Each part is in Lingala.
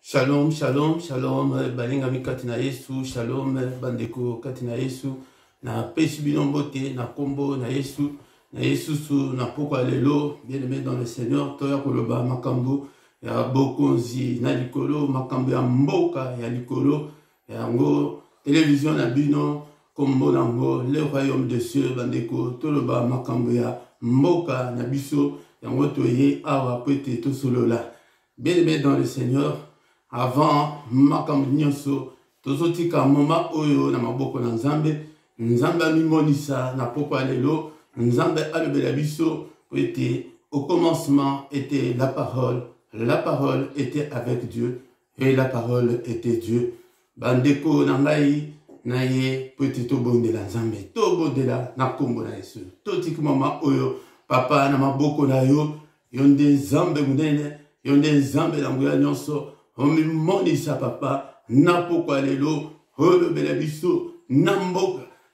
Shalom, shalom, shalom, balingami katina Yesu, shalom, bandeko katina Yesu, na pesi binombote, na kombo, na Yesu su, na poko alelo, bien aimé dans le Seigneur, toya koloba makambo, ya bokonzi, na likolo, makambo ya mboka, ya likolo, ya ngo, télévision na bino, kombo na ngo, le royaume de cieux, bandeko, toloba makambo ya mboka, na biso, ya ngo toye, awa, pwete, to solola. Bien aimé dans le Seigneur, avant makambo nyonso tozotika moma oyo na maboko na Nzambe mimonisa na poko alelo Nzambe alobela biso ete au commencement était la parole était avec Dieu et la parole était Dieu. Bandeko na ngai na ye pete to bondela Nzambe to bondela na kombo na Yesu totika mama oyo papa na maboko na yo yonde Nzambe munene yonde Nzambe na nguya nyonso Omi monisa papa, na poko alelo, olobela biso, na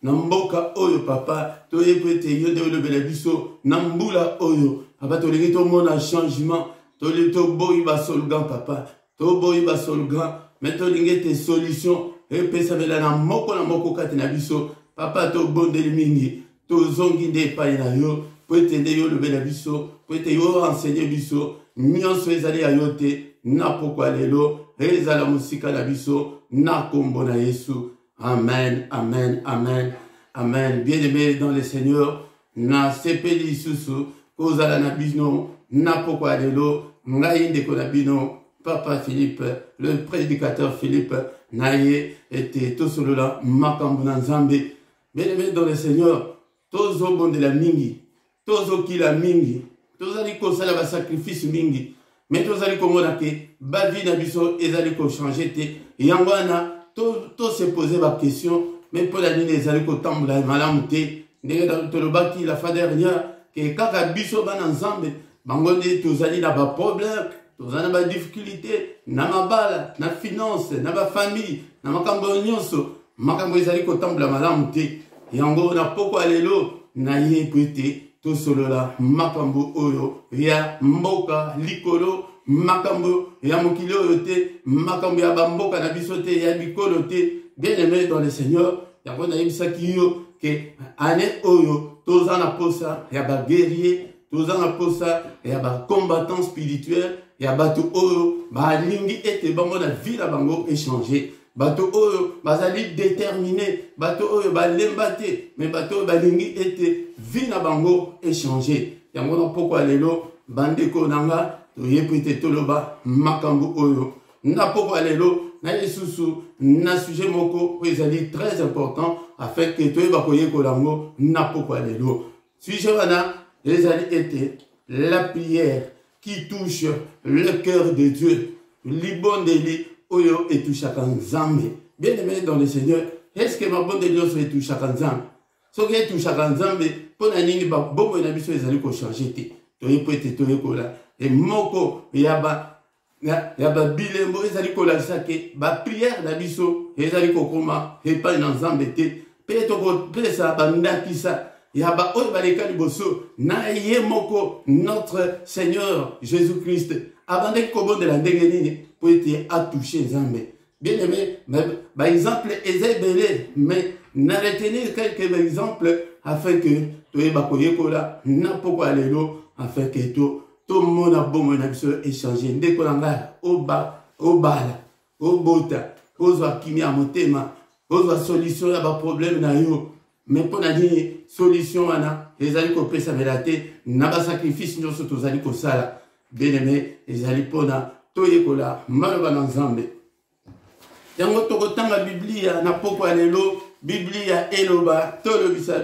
mboka oyo papa, to epete yonde olobela biso, na mbula oyo, papa to legi to mona changement, to boyi ba solgan papa, to boyi ba solgan, mais to lingi te solution, epesa bela na moko kati na biso, papa to bondeli mingi, to zongi nde epai na yo, po ete nde yo olobela biso, po ete yo enseigner biso, nyonso ezali ya yo te, na poko alelo, ezala musika na biso, na kombo na Yesu. Amen, amen, amen, amen. Bien-aimé dans le Seigneur, na sepeli susu, kozala na bino, na poko alelo, ngai ndeko na bino, Papa Philippe, le prédicateur Philippe, naye ete tosolola makambo na Nzambe. Bien-aimé dans le Seigneur, tozo bondela mingi, tozo kila mingi, tozali kosala ba sacrifice mingi, mais tozali komona ke ba vie na biso ezali ko changer te yangwana to se poser ba question mais pour la nini ezali ko tambola malamu te ndenge tolobaki la fois dernière ke kaka biso bana Nzambe bango nde tozali na ba problème tozali na ba difficulté na mabala na finance na ba famille na makambo nyonso makambo ezali ko tambola malamu te yango na poko alelo na ye pete to solola makambo oyo ya mboka likolo makambo ya mokili oyo te makambo ya bamboka na biso te ya bikolo te. Bien aimé dans le Seigneur, yango na yebisaki yo ke ane oyo toza na posa ya ba guerrier, toza na posa ya ba combattant spirituel, ya bato oyo ba lingi ete bango na vie na bango échanger, bato oyo bazali déterminé, bato oyo ba lemba te, mais bato oyo ba lingi ete vie na bango échanger. Yango na poko alelo bandeko nanga toyepite toloba makambo oyo na poko alelo na lisusu na sujet moko ezali très important afin que toyeba koyekola ngo na poko alelo. Sujet wana ezali ete la prière qui touche le cœur de Dieu libondeli oyo etushaka Nzambe. Bien aimé dans le Seigneur, est-ce que ma bonde Dieu soit etushaka Nzambe? Soki etushaka Nzambe pona nini ba bombo na biso ezali ko changer te. Toyepite toyekola et moko yaba bilembo ezali kolakisa ke ba prière na biso ezali kokoma epai na Nzambe te pe tokopesa bandakisa yaba oyo baleka liboso na ye moko notre Seigneur Jésus-Christ abandaki kobondela ndenge nini po ete atouche Nzambe. Bien aimé, ba exemple eza ebele mais na retenir quelques exemples afin que toyeba koyekola na poko alelo afin que to mona bomo na biso échanger ndeko na ngai obala obota ozwa kimia motema ozwa solution ya ba problème na yo mais pona nini solution wana ezali kopesa melate na ba sacrifice nyonso tozali kosala. Bien aimé ezali pona toyekola maloba na Nzambe yango tokotanga Biblia na poko alelo Biblia eloba tolobisa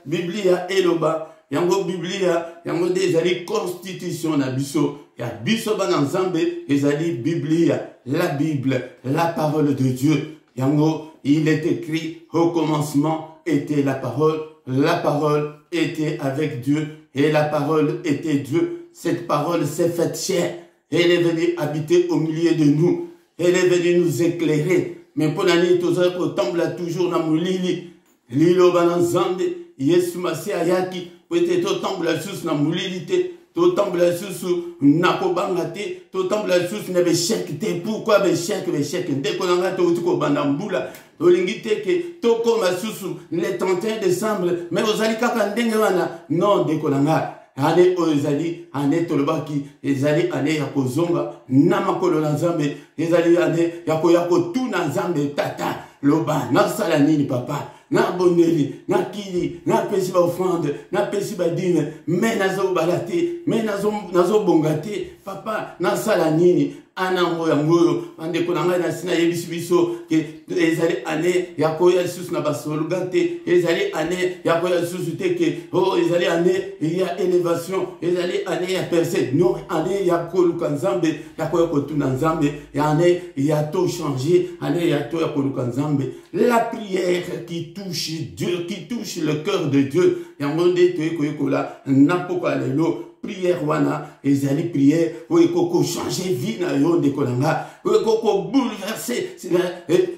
Biblia eloba yango Biblia yango de ezali constitution na biso ya biso bana Nzambe ezali Biblia la Bible la parole de Dieu yango il est écrit au commencement était la parole était avec Dieu et la parole était Dieu. Cette parole s'est faite chair, elle est venue habiter au milieu de nous, elle est venue nous éclairer. Mais pour l'année tozali kotambola toujours na mulili lilo bana Nzambe Yesu Masiya ayaki po ete totambola lisusu na mulili te totambola lisusu na kobanga te, totambola lisusu na beshek te. Pourquoi beshek ndeko na nga touti kobanda mbula tolingi te ke tokoma lisusu le 31 décembre mais ozali kaka ndenge wana. Non ndeko na nga, ane oyo ezali ane tolobaki ezali ane ya kozonga na makolo na Nzambe, ezali ane ya koya kotuna Nzambe tata loba nasala nini papa, na boneli, na kili, na pesi ba offrande, na pesi ba dîme, mais nazo balate, mais nazo bongate, papa, na sala nini, anango yango, ande konanga na sina yebisi biso, ke ezali ane, yakoya lisusu na basolugate, ezali ane, yakoya lisusu teke, oh, ezali ane, il y a élévation, ezali ane, ya percée, non, ane, yakoluka Nzambe, yakoya kotuna Nzambe, ane, il y a tout changé, ane, yato yakoluka Nzambe, la prière qui touche Dieu, qui touche le cœur de Dieu. Yangonde toyekoyekola napoka lelo prière wana ezali prière oyo koko changer vie na yo ndeko nanga, oyo koko bouleverser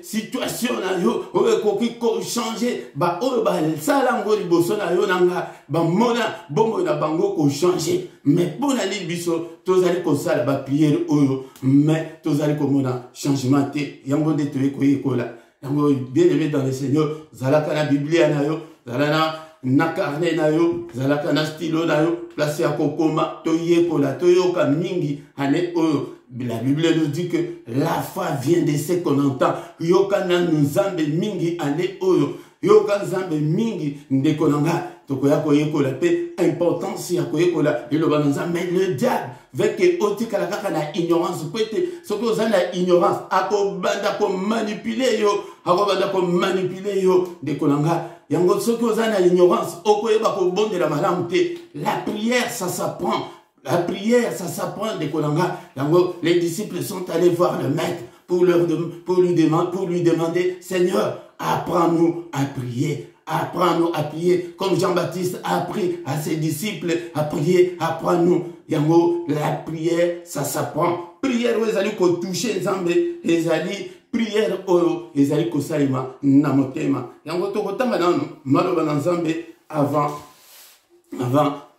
situation na yo, oyo koko changer ba oyo ba sala ngo liboso na yo nanga ba mona bongo na bango ko changer. Mais pona li biso tozali ko sala ba prière oyo, mais tozali ko mona changement te. Yangonde toyekoyekola yango bien-aimé dans le Seigneur, zalaka na Biblia na yo, zalana na carnet na yo, zalaka na stylo na yo, place ya kokoma, toyekola, toyoka mingi, ane oyo. La Bible nous dit que la foi vient de ce qu'on entend. Yoka na Nzambe mingi, ane oyo. Yoka Nzambe mingi, ndeko nanga. Tokoya koyekola pe importance ya koyekola iloba Nzambe. Mais le diable veut que otika la kaka na ignorance kwete soko za na ignorance akobanda ko manipuler yo, akobanda ko manipuler yo ndeko nanga. Yango soko za na ignorance okoyeba ko bondela malamu te. La prière ça s'apprend. La prière ça s'apprend ndeko nanga. Yango les disciples sont allés voir le maître pour lui demander Seigneur, apprends-nous à prier. Apprends-nous à prier comme Jean-Baptiste a appris à ses disciples à prier. Apprends-nous. Yango, la prière, ça s'apprend. Prière, ezali ko toucher Nzambe, ezali prière oyo, ezali ko salima na motema. Yango to kotamba nanu, maloba na Nzambe avant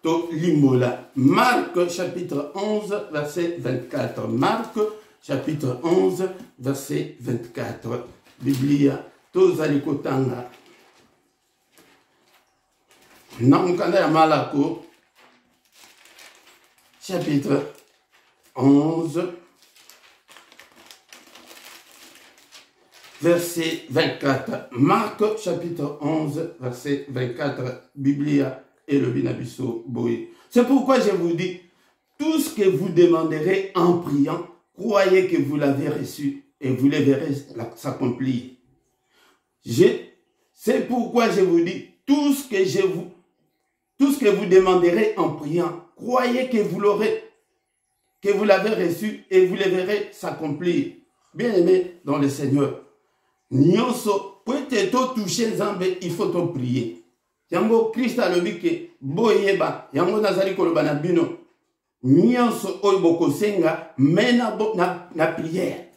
to limola. Marc chapitre 11 verset 24. Marc chapitre 11 verset 24. Biblia to zali kotanga. Namukanda ya Malako, chapitre 11, verset 24. Marc, chapitre 11, verset 24. Biblia et le Binabiso Boé. C'est pourquoi je vous dis, tout ce que vous demanderez en priant, croyez que vous l'avez reçu et vous le verrez s'accomplir. C'est pourquoi je vous dis, tout ce que vous demanderez en priant, croyez que vous l'aurez, que vous l'avez reçu et vous le verrez s'accomplir. Bien-aimé dans le Seigneur, nyonso peut-être toucher Nzambe, il faut en prier. Yango Christ a le que boyeba, yango nazali koloba na bino, nyonso oyo bokosenga mena na prière.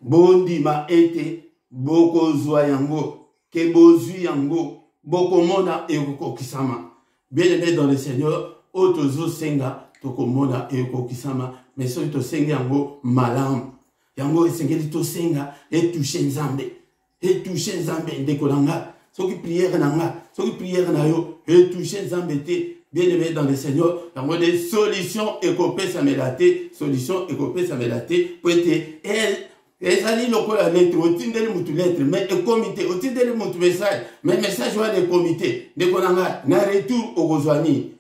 Bondima ete bokozwa yango, ke bozwi yango, bokomona ekokisama. Bien-aimé dans le Seigneur, otozo senga tokomona ekokisama, mais soki to senga yango malamu. Yango esengeli to senga et toucher Nzambe. Et toucher Nzambe ndeko nanga. Soki prière nanga, soki prière na yo et toucher Nzambe te. Bien-aimé dans le Seigneur, yango des solutions ekopesa melate, solution ekopesa melate pour être ezali lokola lettre, otindeli mutu lettre, mais e comité, otindeli mutu message, mais message wa de comité, de konanga, na retour au Gozwani.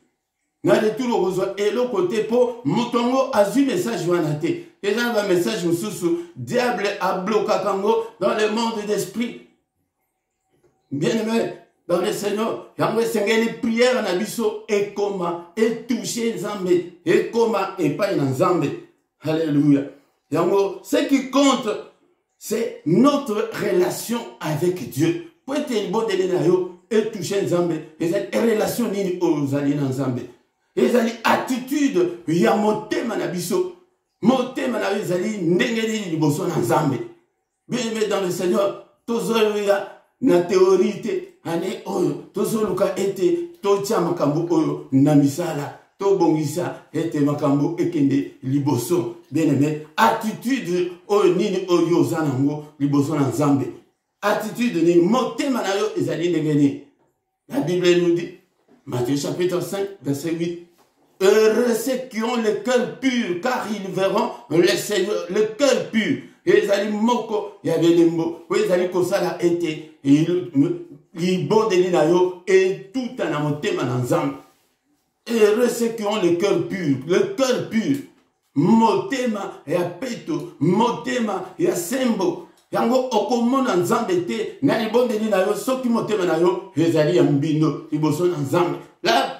Na retour au Gozwani, et le côté pour mutongo azu message wa nate. Et là, un message sous diable a bloqué Kango dans le monde d'esprit. Bien-aimé, dans le Seigneur, yango sengeli prière na biso, et comment, et toucher Nzambe, et comment, et pas Nzambe. Alléluia. Yango, ce qui compte, c'est notre relation avec Dieu. Pour être une bonne et toucher Nzambe, et cette relation nini ozali na Nzambe. Et cette attitude, il y a motema na biso, motema na bizali ndengeli liboso na Nzambe. Bien-aimé dans le Seigneur, tozoluka na théorie te, ane oyo, tozoluka ete totia makambo oyo na misala. tobongisa ete makambo ekende liboso. Bien-aimé, attitude oyo nini oyo oza nango liboso na Nzambe. Attitude nini motema na yo ezali ndenge nini. La Bible nous dit, Matthieu chapitre 5, verset 8, heureux ceux qui ont le cœur pur, car ils verront le Seigneur, le cœur pur. Ezali moko ya belembo, ezali kosala ete libondeli na yo et tout en motema na Nzambe. Heureux ceux qui ont le cœur pur, motema ya peto, motema ya sembo. Yango okomona Nzambe te na libondeli na yo soki motema na yo ezali ya mbindo liboso na Nzambe. La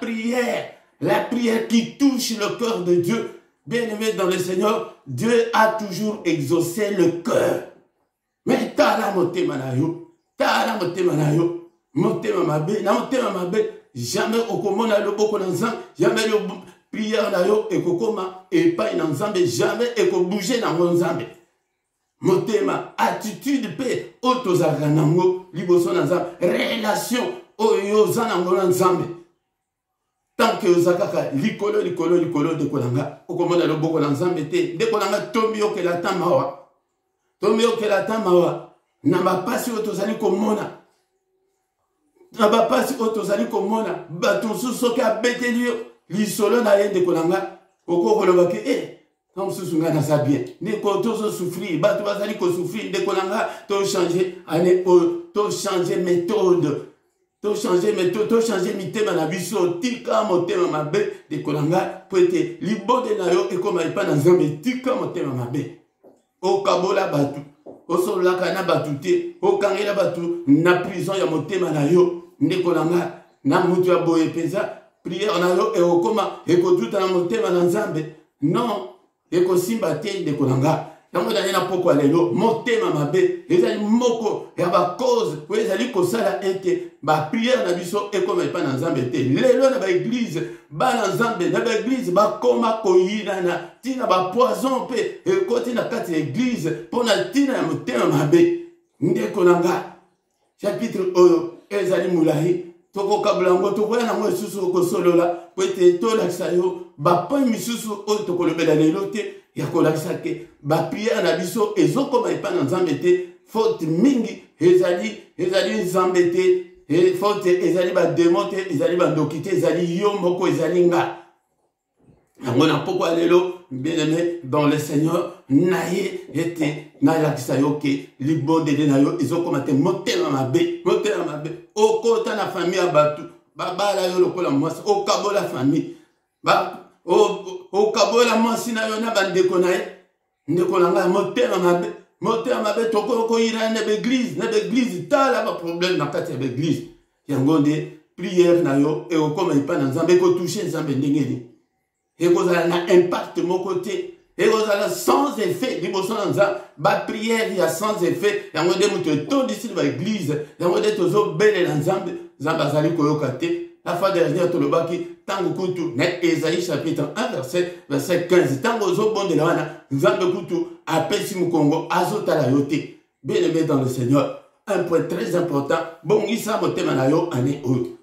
prière qui touche le cœur de Dieu. Bien-aimé dans le Seigneur, Dieu a toujours exaucé le cœur. Mais tala motema na yo, motema mabe, jamais okomona loboko na Nzambe, jamais le prière na yo ekokoma epai na Nzambe, jamais ekobouger na Nzambe. Motema, attitude pe otozaka nango liboso na Nzambe, relation oyo zanango na Nzambe. Tant que ozakaka likolo de kolanga, okomona loboko na Nzambe te, de kolanga tombi okela tamawa. Tombi okela tamawa, na bapasi otozali komona. Na bapasi otozali komona, bato soki abeteli yo, lisolo na ye de kolanga, okokolobaki, comme ce sont dans sa bien. Ne koto souffrir, bato bazali ko souffrir, de kolanga, to changer année, to changer méthode. To changer méthode, to changer mitema na biso, tika motema mabe de kolanga, po ete libode na yo ekoma ipa na Nzambe, tika motema mabe. O kabola batu, o solaka na batu te, o kangela batu na prison ya motema na yo, nde kolanga na mutu ya boye peza, prière na yo e okoma ekotuta na motema na Nzambe. Non, ekosimba te de kolanga. Yango dani na poko alelo, motema mabe, ezali moko ya ba cause, po ezali kosala ete ba prière na biso ekoma epa na Nzambe te. Lelo na ba église, ba na Nzambe, na ba église ba koma koyinana, tina ba poison pe ekoti na kati ya église pona tina ya motema mabe. Ndeko nanga chapitre oyo ezali mulahi, toko kablango toko na ngo susu ko solola, po ete tolakisa yo ba point misusu oyo tokolobela lelo te. Ya kolakisa ke ba prière na biso ezokoma epa na Nzambe te, faute mingi ezali Nzambe te, faute ezali ba démon te, ezali ba ndoki te, ezali yo moko, ezali nga. Yango na poko lelo, bien-aimé dans le Seigneur, naye ete na lakisa yo ke libondeli na yo ezokoma te motema mabe, okota na famille ya batu, babala yo lokola mwasi, okabola famille, okabola mwasi na yo na bandeko na ye, ndeko na nga motema mabe toko ira na l'église tala ba problème na kati ya l'église. Yango nde prière na yo e okoma ipa na Nzambe ko toucher Nzambe ndenge ni. E kozala na impact moko te, e kozala sans effet liboso na Nzambe, ba prière ya sans effet. Yango nde mutu tondisi ba église, yango nde tozo belela Nzambe, Nzambe azali koyoka te. La fois dernière, tout le baki, tango kutu, net Esaïe chapitre 1, verset 15. Tango zo bon de la wana, Nzambe kutu, apesi mukongo, azotala yote. Bien-aimé dans le Seigneur, un point très important, bon, isa motema na yo ane oyo.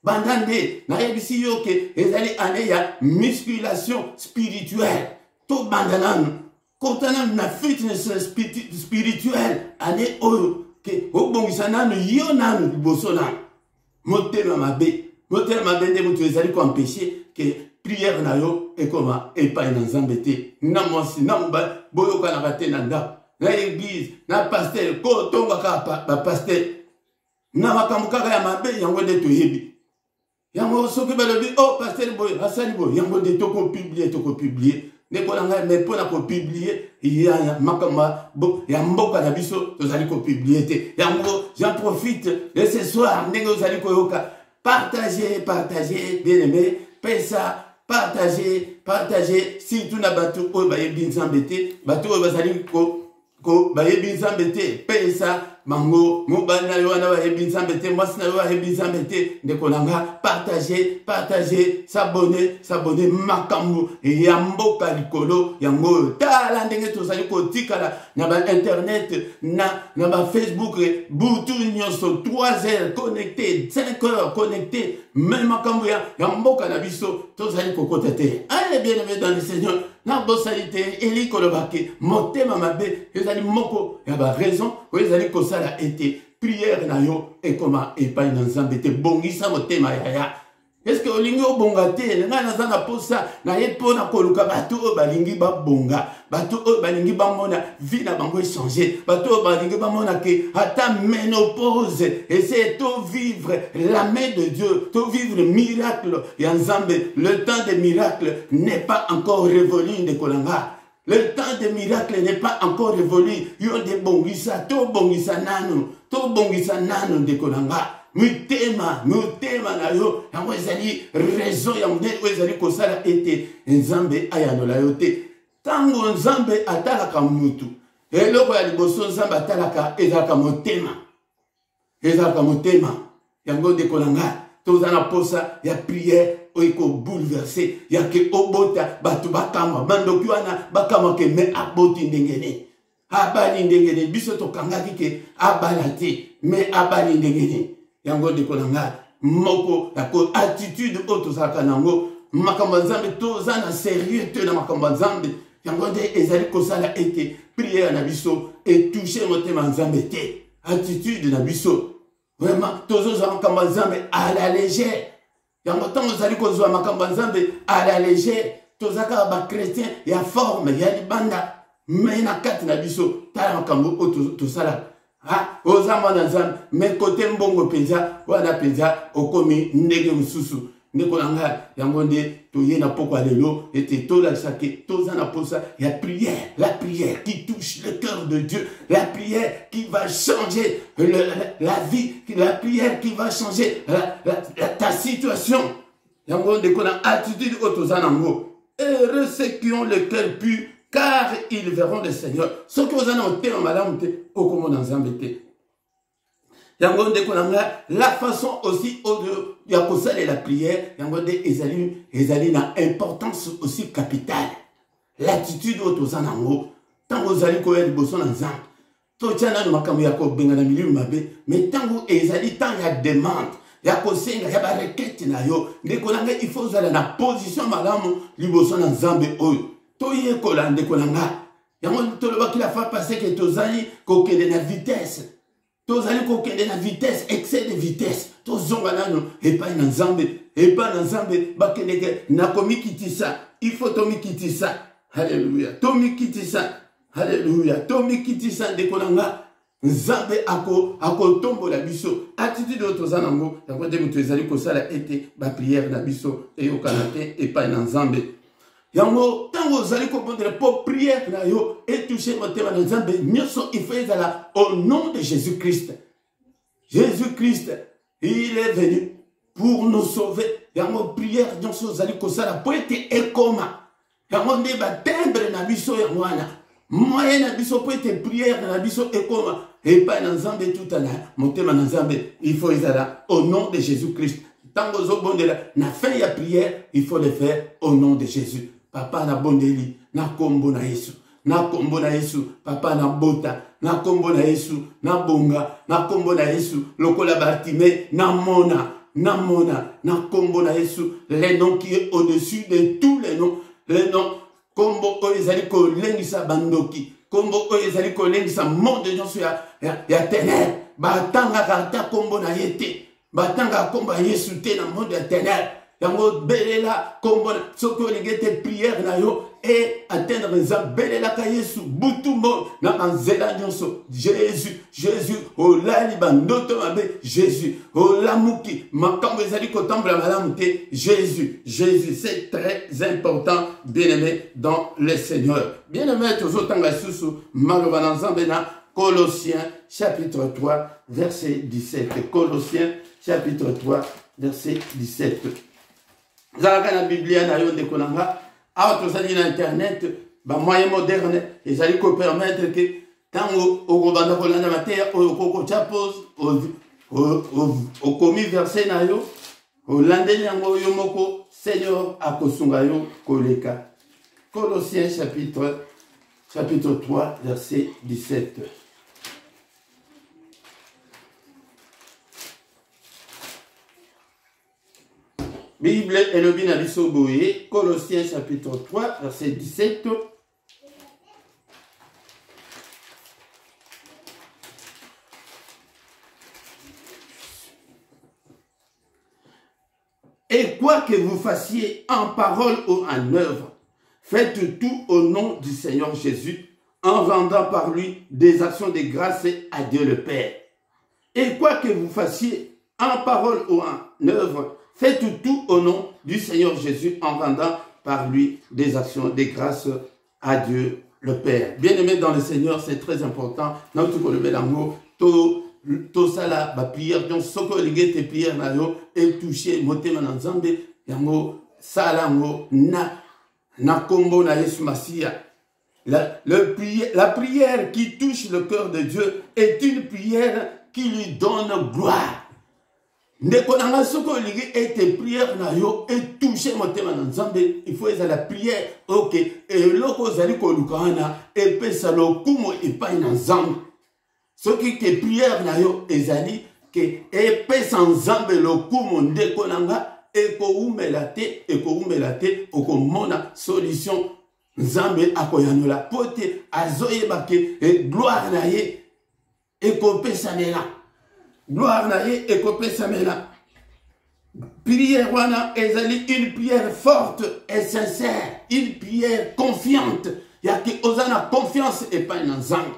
Bandande, na yebisi yo ke, ezali ane ya musculation spirituelle. To bandananu, kontanam na fitness spirituelle, ane oyo, ke, obongisa nanu, yo nanu, liboso nanu. Motema mabe. Motema mabe nde mutu ezali ko empêcher que prière na yo ekoma epai na Nzambe te. Na mwasi, na mba, boyoka na kate na ndako. Na église, na pasteur, ko tonga ka ba pasteur. Na makambo kaka ya mabe yango nde toyebi. Yango soki balobi, oh pasteur boy, asali boy, yango nde toko publier. Neko na ngai mais pona ko publier, ya makamba ya mboka na biso tozali ko publier te. Yango j'en profite de ce soir ndenge ozali ko yoka. Partagez, bien-aimé, pesa, partagez, si tout na batu oyo bayebi Nzambe te, batu oyo bazali ko bayebi Nzambe te, pesa, mango mobali na yo na bayebi nzambe te mwasi na yo bayebi nzambe te ndeko na nga partager s'abonner makambo ya mboka likolo yango tala ndenge tozali kotikala na ba internet na ba Facebook butu nyonso 3 heures connecté 5 heures connecté même makambo ya mboka na biso tozali kokota te. Allez bien aimé dans le Seigneur na bosalité eli kolobake motema mabe ezali moko ya ba raison ezali kosala ete prière na yo ekoma epai na nzambe te bongisa motema yaya. Est-ce que olingi obonga te nga naza na posa na ye mpona koluka bato oyo balingi babonga bato oyo balingi bamona vie na bango échanger bato oyo balingi bamona ke ata ménopause essaye to vivre la main de Dieu to vivre le miracle ya nzambe. Le temps des miracles n'est pas encore révolu ndekolanga. Le temps des miracles n'est pas encore révolu. Yo de bongisa to bongisa nano ndekolanga. Mutema na yo yango ezali raison ya monene oyo ezali kosala ete nzambe ayanola yo te. Tango nzambe atalaka mutu eloko ya liboso nzambe atalaka ezalaka motema yango ndeko na ngai toza na posa ya prière oyo ekobouleverse yake obota bato bakamwa bandoki wana bakamwa ke me aboti ndengene abali ndengene biso tokangaki ke abala te me abali ndengene yango ndeko na ngai moko yako attitude oyo tozalaka nango makambo ya nzambe toza na sérieux te na makambo ya nzambe yango nde ezali kosala ete prière na biso etouche motema nzambe te. Attitude na biso vraiment tozozwa makambo ya nzambe à la légère yango ntango ozali kozwa makambo ya nzambe à la légère toza kaka bachrétien ya forme ya libanda me na kati na biso tala makambo oyo tosalaka oza mwana nzambe me kote mbongo mpenza wana mpenza okomi ndenge mosusu ndeko na ngai yango nde toye na pokwa lelo ete tolakisaki toza na posa ya prière, la prière qui touche le cœur de Dieu, la prière qui va changer la vie, la prière qui va changer ta situation. Yango ndeko na attitude oyo toza nango. Heureux ceux qui ont le cœur pur car ils verront le Seigneur. Ceux qui ont un thème malamu te okomona nzambe te. Yango ndeko na nga la façon aussi de ya kosala la prière yango de ezali na importance aussi capitale. L'attitude oyo toza nango tango ozali koya liboso na nzambe totiana na makambo ya kobenga na milieu mabe mais tango ezali tant ya demande ya kosenga ya ba requête na yo ndeko na nga il faut uzala na position malamu liboso na nzambe oyo toyekola ndeko na nga yango tolobaki la fois passée que tozali kokende na vitesse. Tozali kokende na vitesse, excès de vitesse. Tozonga nano epai na nzambe bakendeke na komikitisa. Il faut tomikitisa. Alléluia. Tomikitisa. Alléluia. Tomikitisa ndeko na nga nzambe ako tombola biso. Attitude oyo toza nango yango nde moto ezali kosala ete ba prière na biso eyokana te epai na nzambe. Yango tango ozali kopondela po prière na yo etouche motema na nzambe nyonso ifo ezala au nom de Jésus-Christ. Jésus-Christ, il est venu pour nous sauver. Yango prière nyonso ozali kosala po ete ekoma. Yango nde batembre na biso yango wana. Moyen na biso po ete prière na biso ekoma. Epai na nzambe tutala motema na nzambe il faut ezala au nom de Jésus-Christ. Tango ozobondela na fin ya prière il faut le faire au nom de Jésus. Papa na bondeli, na kombo na Yesu. Na kombo na Yesu, papa na bota. Na kombo na Yesu, na bonga. Na kombo na Yesu, lokola Bartimée, na mona. Na kombo na Yesu, les noms qui est au-dessus de tous les noms. Les noms, kombo oezali ko lengisa bandoki. Kombo oezali ko lengisa monde nyonso ya ténèbres. Batanga kata kombo na yete. Batanga kombo Yesu te na monde ya ténèbres. Yango belela kombo soko ligete prière na yo et atteindre nzambe belela ka Yesu butumbo na anzela nyonso Jésus olali bandoto mabe Jésus olamuki makambo ezali kotambola malamu te Jésus c'est très important bien-aimé dans le Seigneur. Bien-aimé tozotanga susu maloba na nzambe na Colossiens chapitre 3 verset 17. Colossiens chapitre 3 verset 17. Zalaka na Biblia na yo ndeko nanga awa tozali na internet ba moyen moderne ezali ko permettre que Tango okobanda kolanda mateya oyo koko chapos okomi verset na yo olandeli yango yo moko Seigneur akosunga yo koleka. Colossiens chapitre 3 verset 17. Bible elobi na biso boye, Colossiens chapitre 3 verset 17. Et quoi que vous fassiez en parole ou en œuvre, faites tout au nom du Seigneur Jésus, en rendant par lui des actions de grâce à Dieu le Père. Et quoi que vous fassiez en parole ou en œuvre, faites tout au nom du Seigneur Jésus, en rendant par lui des actions de grâce à Dieu le Père. Bien-aimés dans le Seigneur, c'est très important. Tout ça là, la prière, donc ce que les gens prière na yo et toucher motema na nzambe yango sala ngo na kombo na Yesu Masia. La prière qui touche le cœur de Dieu est une prière qui lui donne gloire. Ndeko nanga soko ligi ete prière na yo et toucher motema na nzambe, il faut eza la prière OK et loko zali ko lukana et pesa lokumo epai na nzambe. Ce qui est prière na yo ezali que epesa sans nzambe lokumo ndeko nanga eko umelate okomona solution nzambe akoyanola pote azoyeba ke gloire na ye ekopesa mela. Gloire na ye ekopesa mela. Prière wana ezali une prière forte et sincère, une prière confiante. Yaki ozana confiance et pas une nzambe.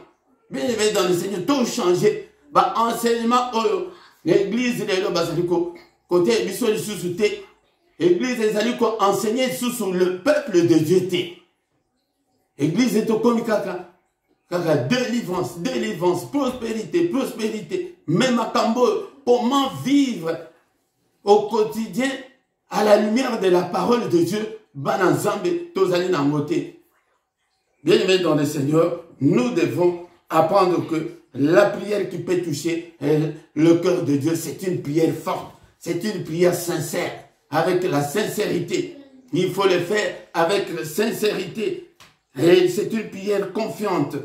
Bien évidemment dans le Seigneur, tout changer. Bah enseignement l'église de l'Obasaliko côté biso lisusu te. Église ezaliko enseigner sous le peuple de Dieu te. Église est au komikaka. Kaka délivrance, prospérité. Même à Kambo, comment vivre au quotidien à la lumière de la parole de Dieu. Bananzambe tozali na moté. Bien aimé dans le Seigneur, nous devons apprendre que la prière qui peut toucher le cœur de Dieu, c'est une prière forte, c'est une prière sincère, avec la sincérité. Il faut le faire avec la sincérité. Et c'est une prière confiante.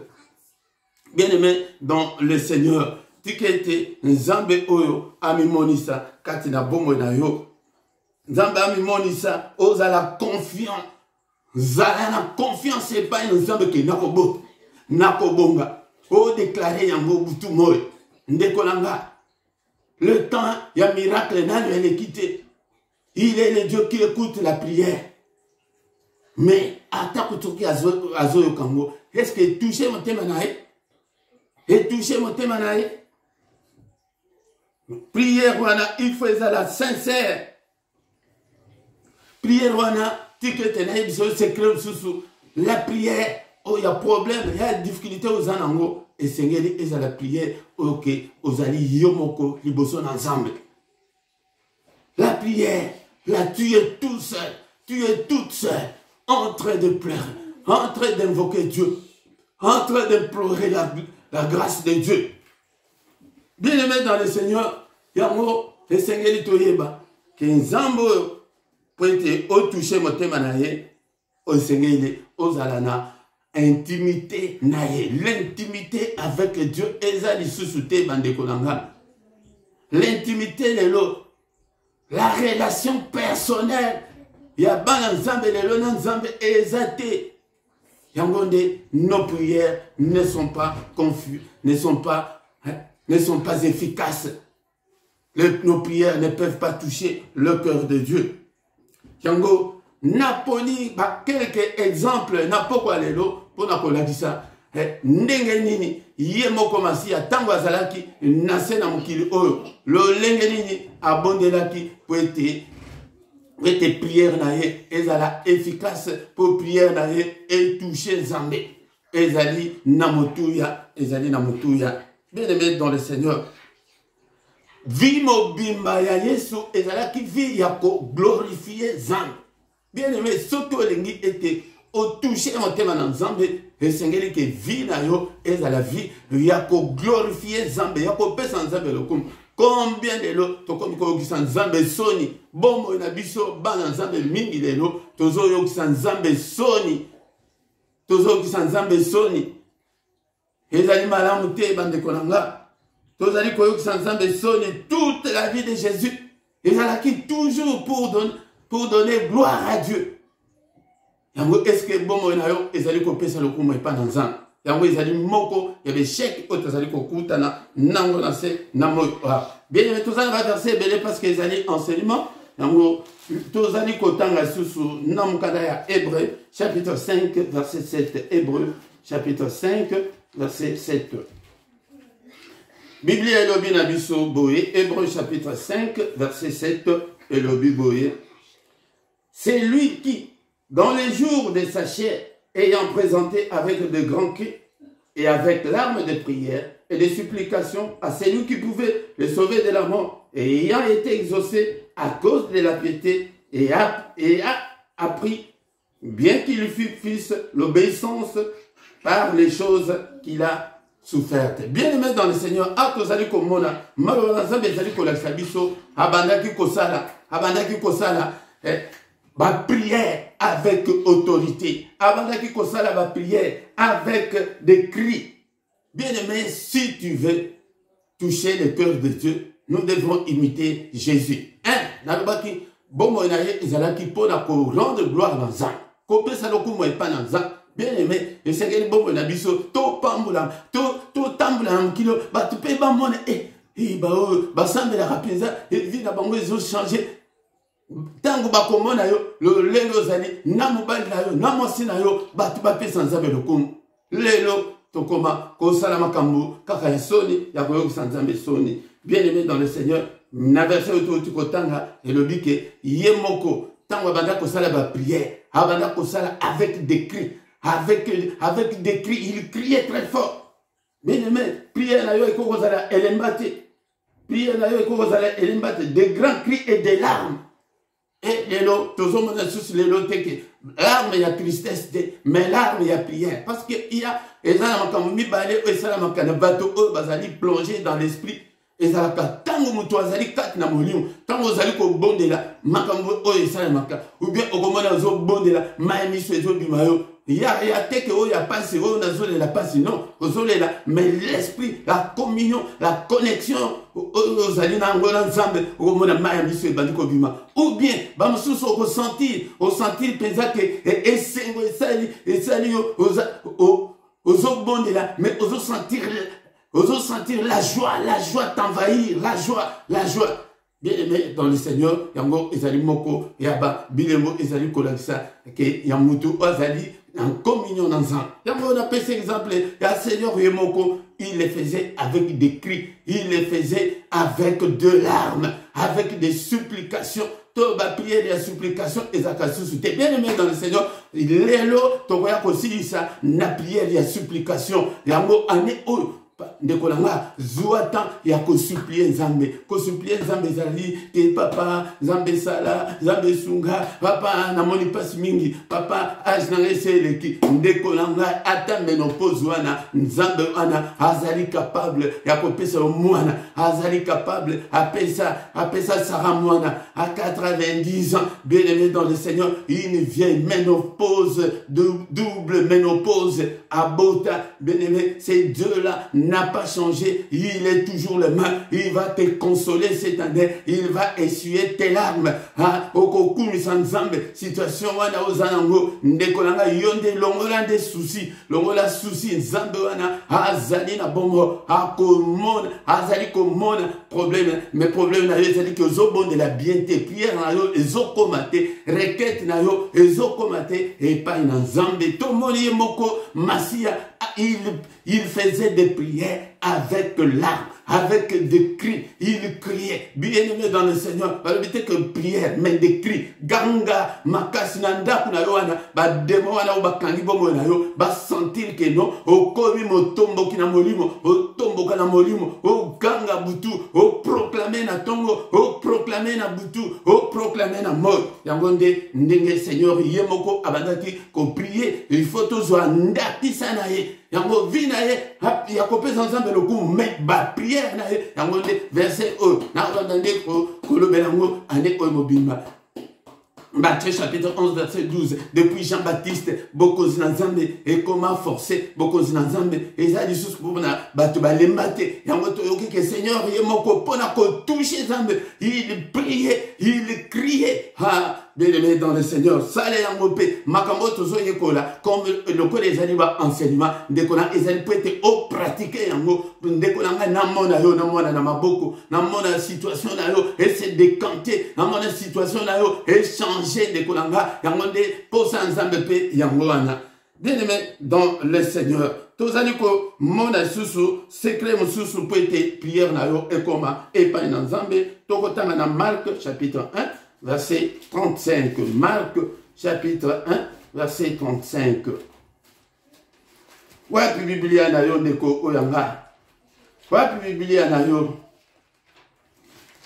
Bien aimé dans le Seigneur, tikete nzambe oyo amimonisa katina bomo na yo. Nzambe amimonisa ozala confiant. Zala na confiance et pas nzambe ki nakobonga. O déclarer yango butu moy. Ndeko nanga. Le temps ya miracle nanu elle quitté. Il est le Dieu qui écoute la prière. Mais atakutoki azo yokango. Est-ce que toucher mon thème nae? Et toucher mon thème nae? Prière wana il faut la sincère. Prière wana tikete nae biso secret sous la prière. Oh, il y a problème, il y a difficulté aux anango. Et Seigneur, il y a la prière. Ok, aux ali yomoko, liboson ensemble. La prière, là, tu es tout seul, tu es toute seule, en train de pleurer, en train d'invoquer Dieu, en train d'implorer la grâce de Dieu. Bien aimé dans le Seigneur, yango, le Seigneur, il toyeba, que nzambo, pour être au toucher mon thème au Seigneur, il est aux alana. Intimité naye, l'intimité avec Dieu ezali susute bandeko nanga. L'intimité lelo, la relation personnelle ya bana nzambe lelo na nzambe ezate. Yangonde nos prières ne sont pas confuses, ne sont pas efficaces. Nos prières ne peuvent pas toucher le cœur de Dieu. Yango Napoli, quelques exemples, napokwa lelo, pour nakola dit ça. Ndenge nini, ye moko masia, tango azalaki, nase na mokili oyo, lo lenge nini, abondelaki, pour être prière naye, ezala efficace, pour prière naye, et toucher Nzambe. Ezali namotuya. Bien aimé dans le Seigneur. Vi mobimba ya Yesu, ezalaki vi yako glorifier Nzambe. Bien aimé, surtout les gens étaient au toucher en thème en Nzambe, esengeli ke vie na yo ezala vie ya ko glorifier Nzambe ya ko pesa Nzambe lokumu. Combien de lo tokomi ko yokisa Nzambe soni bomoi na biso bana Nzambe mingi lelo tozo yokisa Nzambe soni tozo yokisa Nzambe soni ezali malamu te bandeko na nga tozali ko yokisa Nzambe soni toute la vie de Jésus ezalaki toujours pour donner gloire à Dieu. Yango est-ce que bomoi na yo ezali ko pesa lokumu epa na Nzambe yango ezali moko ya beshek oyo tozali kokutana nango na se na moi bien aimé tozali ba verset ebele parce que ezali enseignement yango tozali kotanga susu na mokanda ya Hébreu chapitre 5 verset 7 Hébreu chapitre 5 verset 7 Biblia elobi na biso boye Hébreu chapitre 5 verset 7 elobi boye c'est lui qui dans les jours de sa chair ayant présenté avec de grands cris et avec larmes de prière et de supplications à celui qui pouvait le sauver de la mort, et ayant été exaucé à cause de la piété, et a appris, bien qu'il fût fils, l'obéissance par les choses qu'il a souffertes. Bien aimé dans le Seigneur, akozali komona, malona Nzambe ezali kolakisa biso, abandaki kosala, ba prière avec autorité. Abandaki kosala ba prière avec des cris. Bien aimé, si tu veux toucher le cœur de Dieu, nous devons imiter Jésus. Nalobaki bomo na ye ezalaki pona ko rendre gloire na Nzambe. Ko pesa lokumu epa na Nzambe. Bien aimé, esengeli bomo na biso to pambula, to tambula mkilo, ba tu pe ba mona ba sambela rapeza, vie na bango ezo changer. Tango bakomona yo lelo ozali na mobali na yo na mwasi na yo batu bapesa Nzambe lokumu lelo tokoma kosala makambo kaka ya soni ya koyokisa Nzambe soni. Bien aimé dans le Seigneur, na verset oyo tikotanga elobi ke ye moko tango abanda kosala ba prière abanda kosala avec des cris avec des cris, il criait très fort. Bien aimé, prière na yo ekokozala elembate, prière na yo ekokozala elembate, des grands cris et des larmes. Et l'élo, toujours mon sous l'élo teke, l'arme il y a tristesse, mais l'arme il y a prière. Parce que il y a, et ça m'a comme mi balé, et ça m'a comme bateau, bazali plongé dans l'esprit. Et ça m'a tango mutuazali kat na molimo, tango zali ko bonde la, makambo o et ça m'a ou bien au moment zo bonde la, maïmi so du mayo. Il y a teke o ya passe o na zole la passe non, o zole la, mais l'esprit, la communion, la connexion. Ou bien, au sentir pensa que mais osons sentir la joie t'envahir, la joie. Bien aimé dans le Seigneur, yango ezali moko yaba bilemo ezali kolakisa ke yamutu azali en communion ensemble. Yango on a pris cet exemple, ya Seigneur yemoko, il le faisait avec des cris, il le faisait avec de larmes, avec des supplications. Toba prière et supplication ezaka susu. T'es bien aimé dans le Seigneur, lelo tokoya kosisa na prière et supplication. Yango ane o ndekolanga zuatan ya ko supplier Nzambe zali ke papa Nzambe sala Nzambe sunga papa na moni pas mingi papa ajna eseleki ndekolanga ata menopause wana Nzambe wana azali capable ya ko pesa mwana azali capable apesa Sarah mwana à 90 ans. Bien aimé dans le Seigneur, une vieille ménopause, double ménopause à Bota. Bien aimé, ces deux-là n'a pas changé. Il est toujours le même. Il va te consoler cette année. Il va essuyer tes larmes. Okokumi sanzambe. Situation wana ozanango. Ndekolanga yonde longola des soucis. Longola soucis. Nzambe wana azali na bombo. Akomona. Azali komona. Problème. Mais problème na yo ezali que zobon de la bienté. Prière na yo ezokomate. Requête na yo ezokomate. Et pas na Nzambe. Tomoni moko masia. Il faisait des prières avec larmes, avec des cris. Il criait. Bien aimé dans le Seigneur. Pas que prière, mais des cris. Ganga, makasinanda, kunayoana, ba demo wana ou ba kangi bomo na yo, ba sentir que non, o komi mo tombo kina molimo, o tombo kana molimo, o ganga butu, o proclamer na tongo, o proclamer na butu, o proclamer na mort. Yangonde ndenge Seigneur yemoko abandaki ko prier, il faut toujours ndaki sanaye. Yango vinaye ya kopesa ensemble le coup met ba prière na ye. Yangonde verset o na ndande ko kolobelango ane ko mobimba. Matthieu chapitre 11 verset 12. Depuis Jean-Baptiste, beaucoup zinazambe et comment forcer, beaucoup zinazambe et ça dit sous pour na batu ba les mater. Yango to yoki que Seigneur yemoko pona ko toucher zambe. Il priait, il criait. Ha, bien-aimé dans le Seigneur. Ça les yangope makambo tozo yekola comme le code des animaux enseignement de kona ezali peut au pratiquer yango de kona na mona yo na mona na maboko na mona situation na yo et se décanter na mona situation na yo et changer de kona yangonde posa nzambe pe yango wana. Bien-aimé dans le Seigneur. Tozali ko mona susu secret mususu peut être prière na yo et comment et pas na nzambe tokotanga na Marc chapitre 1 verset 35. Marc chapitre 1 verset 35. Wapi Biblia na yo ndeko oyanga. Wapi Biblia na yo.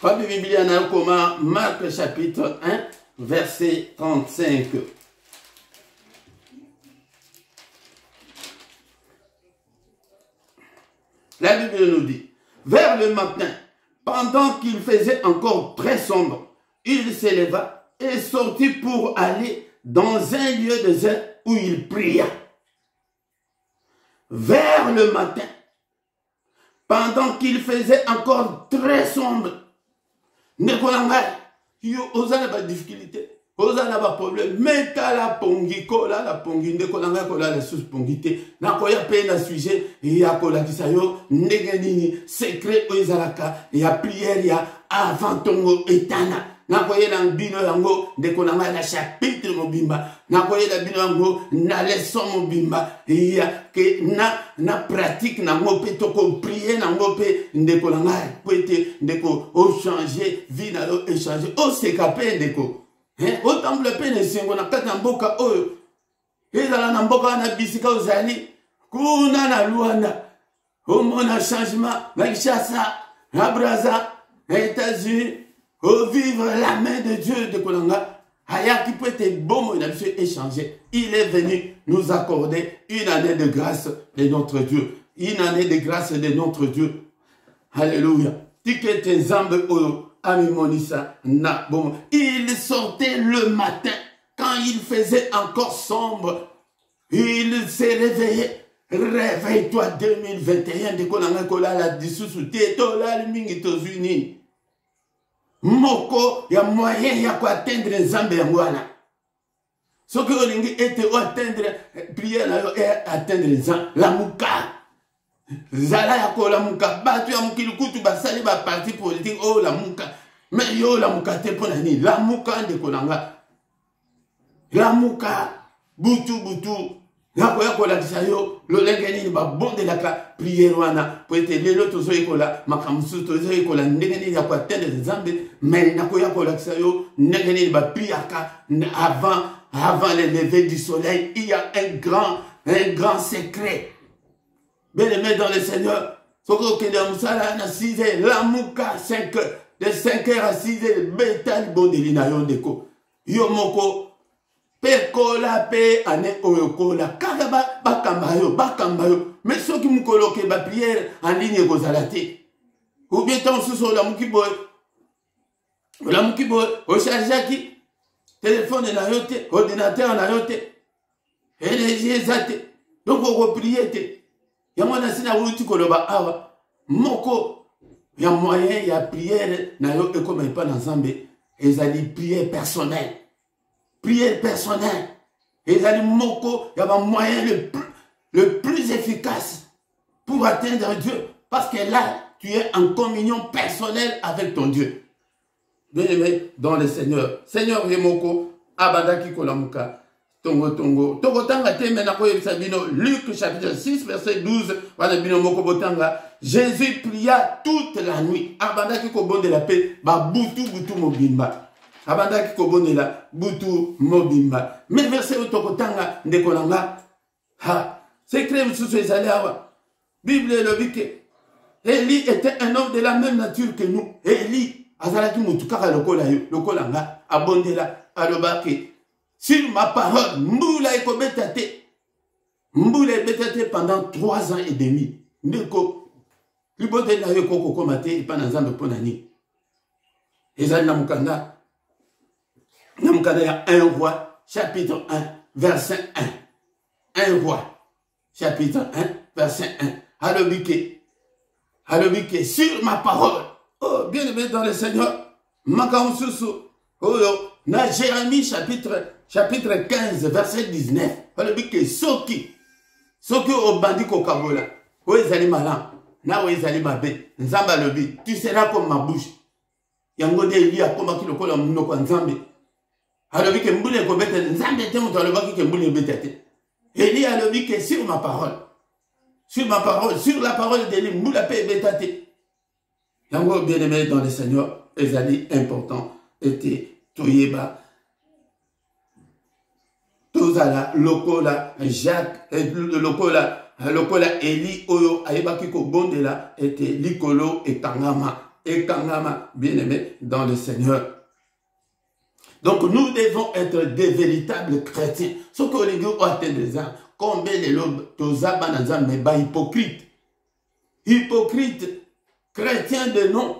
Wapi Biblia na yo comment Marc chapitre 1 verset 35. La Bible nous dit, vers le matin, pendant qu'il faisait encore très sombre, il s'éleva et sortit pour aller dans un lieu désert où il pria. Vers le matin, pendant qu'il faisait encore très sombre, ne osa pas de difficulté, osa na ba problème, mais la pongi kola la pongi ne kolanga kola la sous pongité, na koya pe na sujet ya kola kisayo ndenge nini secret oizalaka ya prière ya avant tongo etana. Nakoye na bino yango ndeko na na chapitre mobimba nakoye na bino yango na leçon mobimba ya ke na pratique na ngope to ko prier na ngope ndeko na ngai kwete ndeko o changer vie na lo échanger o sekape ndeko o temple pe ne singo na kata mboka oyo ezala na mboka na bisika ozali kuna na Luanda o mona changement na Kinshasa na Braza États-Unis. Oh, vivre la main de Dieu de Kolanga. Haya qui peut être bon, il a dû échanger. Il est venu nous accorder une année de grâce de notre Dieu. Une année de grâce de notre Dieu. Alléluia. Tikete zambe oyo amimonisa na bon. Il sortait le matin quand il faisait encore sombre. Il s'est réveillé. Réveille-toi 2021 de Kolanga kola la disusu teto la mingi tozuni. Moko ya moyen ya ko atteindre nzambe ya mwana. Soki olingi ete o atteindre prière na yo et atteindre nzambe la muka. Zala ya ko la muka batu ya mukili kutu basali ba parti politique o la muka. Mais yo la muka te pona ni la muka de konanga. La muka butu Yako yako la kisayo lo lengeni ba bonde la prière wana po ete lelo tozo ekola makamusu tozo ekola ndengeni ya ko atteindre nzambe mais nako yako la kisayo ndengeni ba priaka avant le lever du soleil. Il y a un grand secret. Bien-aimé dans le Seigneur, soko kende musala na 6h la muka 5h de 5h à 6h betal bondeli na yo ndeko yo moko pekola pe ane oyokola kaka bakamba yo mais ceux qui mukoloke ba prière en ligne kozalate ou bien tant sous la mukibo o chargeaki téléphone na yote ordinateur na yote énergie ezate donc on prier te ya mwana sina wuti koloba awa moko ya moyen ya prière na yo e comme pas ensemble ezali prière personnelle. Prière personnelle. Et il y a un moyen le plus efficace pour atteindre Dieu. Parce que là, tu es en communion personnelle avec ton Dieu. Bien-aimé dans le Seigneur. Seigneur Yemoko, Abadaki Kolamuka, Tongo. Tongo Tanga Temena Sabino, Luc chapitre 6, verset 12, Wanabino Moko Botanga. Jésus pria toute la nuit. Abadaki Kobon de la paix, Babutu Mobimba. Abandaki kobonela butu mobimba. Mais verset utokotanga ndekolanga. Ha. Secret msusu ezali awa. Bible lobike. Élie était un homme de la même nature que nous. Élie, azalaki mutukaka lokola yo, lokola nga, abondela, alobaki. Sur ma parole, mboula ekobeta te. Mboula ebeta te pendant 3 ans et demi. Ndeko, libote na yo koko komate, epa na nzambe pona ni. Ezali na mukanda ya 1 roi, chapitre 1, verset 1. 1 roi, chapitre 1, verset 1. Alobike, sur ma parole. Oh, bien aimé dans le Seigneur. Makamususu. Oh, na Jérémie, chapitre 15, verset 19. Alobike, soki obandi kokabola. O ezali malam. Na o ezali mabe. Nzamba alobi, tu seras comme ma bouche. Yango de Eli akomaki lokola munoko nzambe. Alobike mbule kobete nzambe te muto alobaki ke mbule betete. Eli alobike sur ma parole. Sur ma parole, sur la parole d'Eli, mbula pe betate. Yango bien aimé dans le Seigneur, ezali important était toyeba. Tozala lokola Jacques lokola Eli oyo ayebaki ko bondela était likolo ekangama bien aimé dans le Seigneur. Donc nous devons être des véritables chrétiens. Ce que les gens ont des ans, combien les lobes, tozaba nanzam mais ba hypocrite. Hypocrite, chrétien de nom.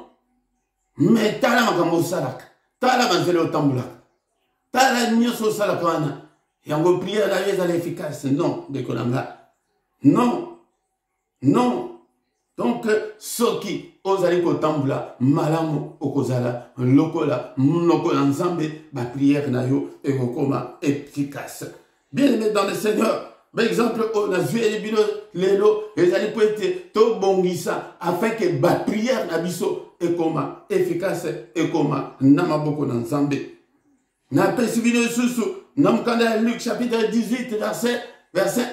Mais tala makambo salak, tala manzele otambulak, tala nyoso salakwana. Yango prière la vie est efficace. Non, dekonanga. Non. Donc, soki ozali kotambula malamu okozala lokola munoko nzambe ba prière na yo ekokoma efficace. Bien aimé dans le Seigneur. Par exemple, on a vu les bilos lelo ezali po ete to bongisa afin que ba prière na biso ekoma efficace ekoma na maboko na nzambe. Na pesi bino susu na mukanda Luc chapitre 18 verset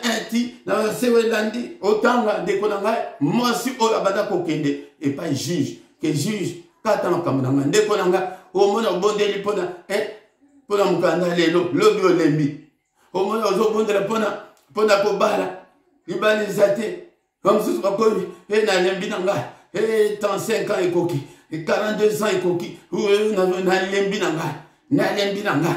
1 ti na verset welandi otanga dekonanga mwasi oyo abada kokende et pas juge que juge kata makambo na ndekonanga omona bondeli pona mukanda lelo lobi olembi omona ozobondela pona kobala libaliza te comme si bakomi na lembi nanga 35 ans ekoki 42 ans ekoki na lembi nanga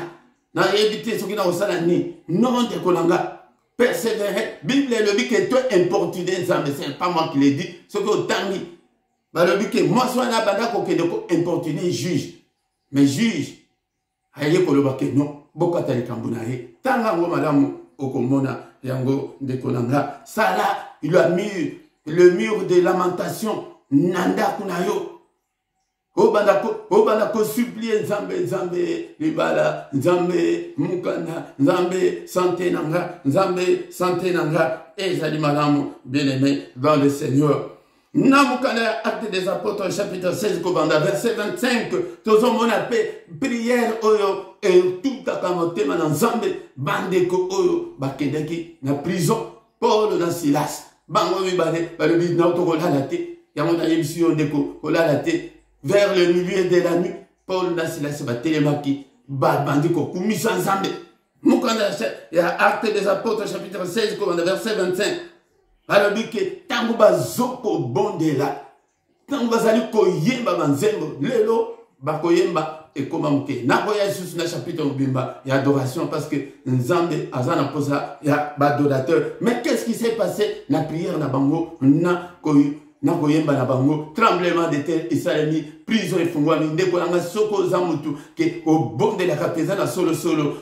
na yebite soki na osala ni non dekonanga persévérer. Bible le dit que toi importuné nzambe, c'est pas moi qui l'ai dit, ce que otangi ba le dit que moi soit na banda ko kende ko importuné juge. Mais juge aye ko loba ke non, bokata likambuna ye. Tanga ngo malamu okomona yango dekonanga. Ça là, il a mis le mur de lamentation nanda kunayo. Obanda ko supplier nzambe libala nzambe mukanda nzambe santé nanga ezali malamu bien aimé dans le Seigneur. Namukanda acte des apôtres chapitre 16 kobanda verset 25 tozomona pe prière oyo et tout akamotema na nzambe bandeko oyo bakendaki na prison Paul na Silas bango mibale balobi na tokolala te yango na yebisi yo ndeko kolala te. Vers le milieu de la nuit, Paul na Silas va télémaki, bandi ko kumisa nzambe. Mukanda ya acte des apôtres chapitre 16 verset 25. Alobi ke tangu bazoko bondela, tangu bazali ko yemba banzembo, lelo bakoyemba ekoma muke. Na koya Jesus na chapitre bimba ya adoration parce que nzambe azana posa ya adorateur. Mais qu'est-ce qui s'est passé na prière na bango na koyi na koyemba na bango tremblement de terre esalemi prison efungwami ndeko nanga soko oza mutu ke obondelaka mpenza na solo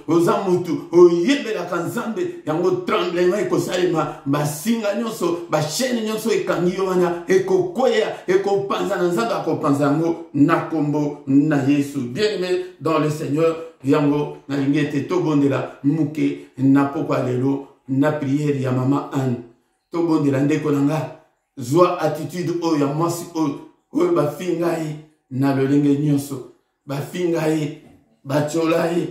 oza mutu oyembelaka nzambe yango tremblement ekosalema basinga nyonso bashene nyonso ekangi yo wana ekokwea ekopanza na nzambe akopanza yango na kombo na Yesu. Bien aimé dans le Seigneur yango nalingi ete tobondela muke na pokwa lelo na prière ya mama Anne tobondela ndeko nanga zwa attitude oyo ya mwasi oyo bafinga ye na lolenge nyonso bafinga ye bachola ye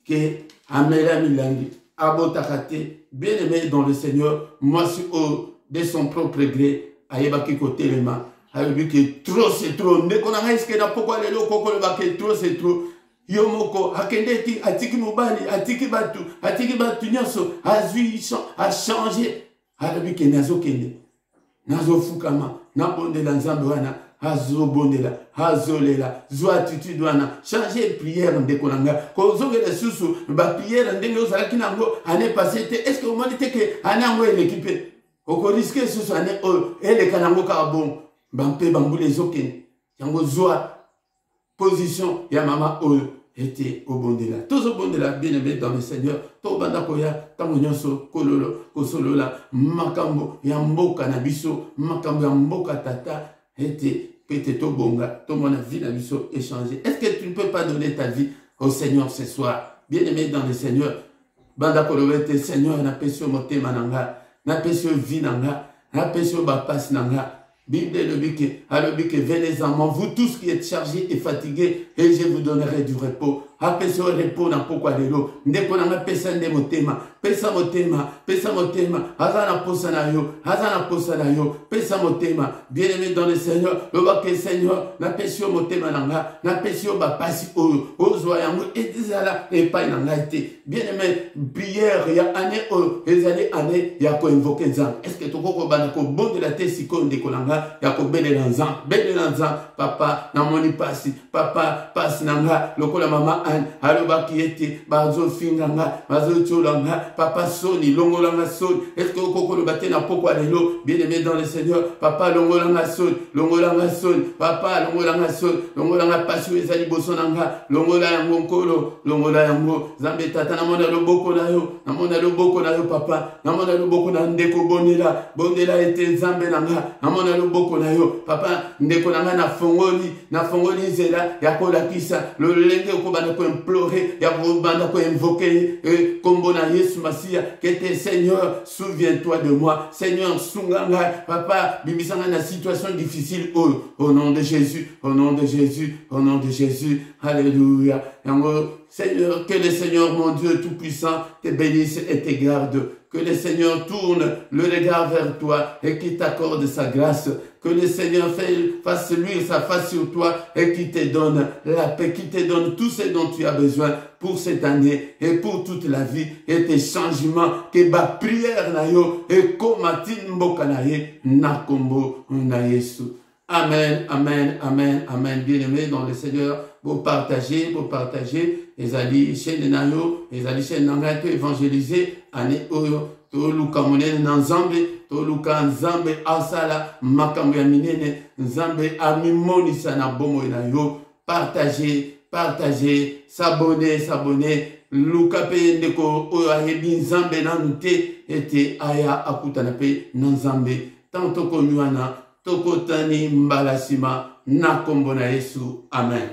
ke amela milangi abotaka te. Bien aimé dans le Seigneur mwasi oyo de son propre gré ayebaki kotelema ayebi ke trop c'est trop ndeko na ngai eske na pokwa lelo kokoloba ke trop c'est trop yo moko akendeki atiki mobali atiki batu nyonso azwi a changé ayebi ke nazokende nazo fukama na bondela nzambe wana azo bondela azolela zo attitude wana changer prière ndeko nanga ko zongela susu ba prière ndenge ozalaki nango année passée te est-ce que au moins te que année ngo l'équipe oko risquer susu année ele kanango ka bon bampe bambule zokene yango zo position ya mama était au bondela tous au bondela bien aimé dans le Seigneur to banda koya tango nyonso kololo kosolola makambo ya mboka na biso makambo ya mboka tata était peut-être au bonga to mona vie na biso échanger. Est-ce que tu ne peux pas donner ta vie au Seigneur ce soir? Bien aimé dans le Seigneur banda kolobete Seigneur na pesio motema nanga na pesio vie nanga na pesio ba passe nanga. Bible le bique, venez à moi, vous tous qui êtes chargés et fatigués, et je vous donnerai du repos. Apesi o repos na pokwa lelo. Ndeko na pesa nde motema. Pesa motema. Pesa motema. Hazana posa na yo. Hazana posa na yo. Pesa motema. Bien-aimé dans le Seigneur. Le baké Seigneur. Na pesi o motema nanga. Na pesi o bapasi oyo. Ozwa yango. Et dizala. Et pas nanga été. Bien-aimé. Prière. Ya année o. Année. Ya ko invoquer zang. Est-ce que toko ko bana ko bon de la te siko ndeko nanga. Ya ko bele lanzang. Bele lanzang. Papa. Na moni pasi. Papa. Pasi nanga. Lokola mama. Aloba qui était bazo finganga bazo cholanga papa soni longolanga soni est-ce que koko le baté na pokwa lelo bien aimé dans le Seigneur papa longolanga soni papa longolanga passion ezali bosonanga longola yango nkolo longola yango zambe tata na mona loboko na yo papa na mona loboko na ndeko bondela ete zambe nanga na mona loboko na yo papa ndeko nanga na fongoli zela ya kolakisa lolenge okobana implorer, il y a beaucoup invoquer, comme Yesu Masia, que tes Seigneur, souviens-toi de moi, Seigneur, Sunganga, papa, bibisanga na situation difficile, au nom de Jésus, au nom de Jésus, au nom de Jésus, alléluia. Seigneur, que le Seigneur, mon Dieu Tout-Puissant, te bénisse et te garde. Que le Seigneur tourne le regard vers toi et qu'il t'accorde sa grâce. Que le Seigneur fasse luire sa face sur toi et qu'il te donne la paix, qu'il te donne tout ce dont tu as besoin pour cette année et pour toute la vie et tes changements. Que ma prière na yo et komatin mboka na ye na kombo na Yesu. Amen, amen, amen, amen. Bien-aimés dans le Seigneur, vous partagez, les alliés chaîne nayo, les alliés chaîne nanga to évangéliser année oyo to luka monene na nzambe, to luka nzambe asala makambo ya minene, nzambe amimonisa na bomo na yo. Partagez, s'abonner, luka pe ndeko oyo ayebi nzambe na nute ete aya akutana pe na nzambe. Tanto konywana tokotani mbalasima na kombo na Yesu. Amen.